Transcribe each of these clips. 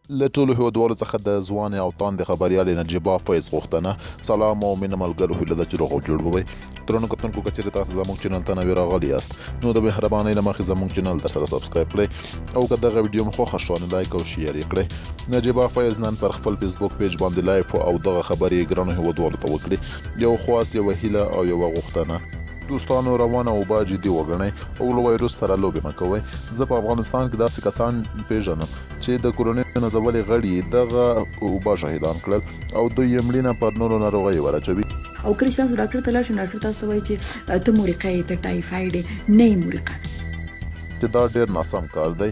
له ټولو هیوادوالو څخه د ځوانې او تاندې خبریالې نجیبه فیض غوښتنه. سلام او مینه ملګرو، هیله ده چې روغ او جوړ به وئ. درنو کتونکو، که چېرې تاسو زموږ چینل ته نوي راغلي یاست نو د مهربانۍ له مخې زموږ چینل درسره سبسکرایب کړئ او که دغه ویډیو مو خوښه شوه نو لایک او شیر یې کړئ. نجیبه فیض نن پر خپل فیسبوک پیج باندې لایف او دغه خبرې ګرانو هیوادوالو ته وکړي. یو خواست، یوه هیله او یوه غوښتنه: دوستانو، روانه اوبه جدي وګڼئ او له وایروس سره لوبې مه کوئ. زه په افغانستان کې داسې کسان پیژنم چې د کورونۍ نازولې غړي دغه اوبه شهیدان کړل او دوی یې مړینه پر نورو ناروغیو ورچوي. او کله چې تاسو ډاکټر ته لاړ شئ، ډاکټر تاسو ته وایي چې ته مورقه یې، ته ټایفاید یې، نه یې مورقه. چې دا ډېر ناسم کار دی.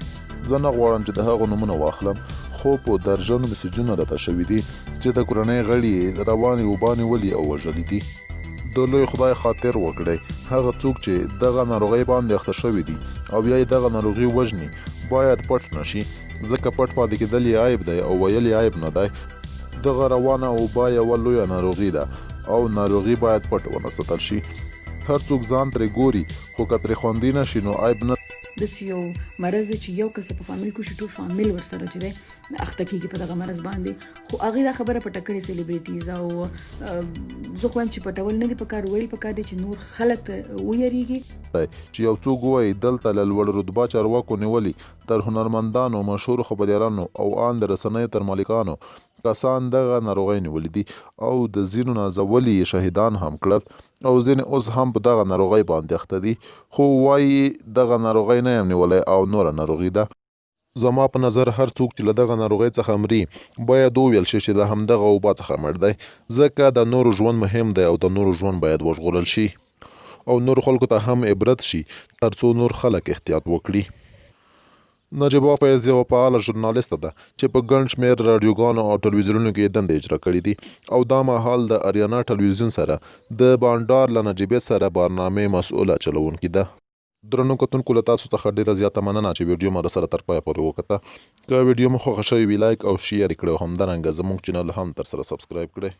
زه نه غواړم چې د هغو نومونه واخلم، خو په درجنو میسیجونه راته شوي دي چې د کورنۍ غړي یې روانې اوبه نیولي او وژلي دي. د لوی خدای خاطر وکړئ، هغه څوک چې دغه ناروغۍ باندې اخته شوي دي او بیا یې دغه ناروغي وژني باید پټ نشي، ځکه پټ پاتې کېدل یې عیب دی او ویل یې عیب نه دی. دغه روانه اوبه یوه لویه ناروغي ده او ناروغي باید پټ ونه ساتل شي. هر څوک ځان ترې ګوري، خو که ترې خوندي نشي نو عیب نه. داسې یو مرض دی چې یو کس په فامیل کې شي، ټول فامیل ورسره چې دی اخته کېږي په دغه مرض باندې. خو هغې دا خبره پټه کړې سلیبریټیز، او زه خو وایم چې پټول نه دي پکار، ویل پکار دی چې نور خلک ته ویریږي. چې یو څوک ووایي دلته له لوړ رتبه چارواکو نیولي تر هنرمندانو، مشهورو خبریالانو او ان د رسنیو تر مالکانو کسان دغه ناروغۍ نیولي دي او د ځینو نازولي یې شهیدان هم کړل او ځینې اوس هم په دغه ناروغۍ باندې اخته دي، خو وایي دغه ناروغۍ نه یم نیولی او نوره ناروغي ده. زما په نظر هر څوک چې له دغه ناروغۍ څخه مري باید وویل شي چې د همدغه اوبه څخه مړ دی، ځکه د نورو ژوند مهم دی او د نورو ژوند باید وژغورل شي او نورو خلکو ته هم عبرت شي تر څو نور خلک احتیاط وکړي. نجیبه فیض یوه فعاله ژورنالیسته ده چې په ګڼ شمېر راډیوګانو او ټلویزیونونو کې دندې اجرا کړي دي او دا مهال د اریانا ټلویزیون سره د بانډار له نجیبې سره برنامې مسؤله چلوونکې ده. درنو کتونکو، له تاسو څخه ډېره زیاته مننه چې ویډیو مو راسره تر پایه پورې وکته. که ویډیو مو خوښه شوې وي لایک او شیر یې کړئ او همدارنګه زموږ چینل هم تر سره سبسکرایب کړئ.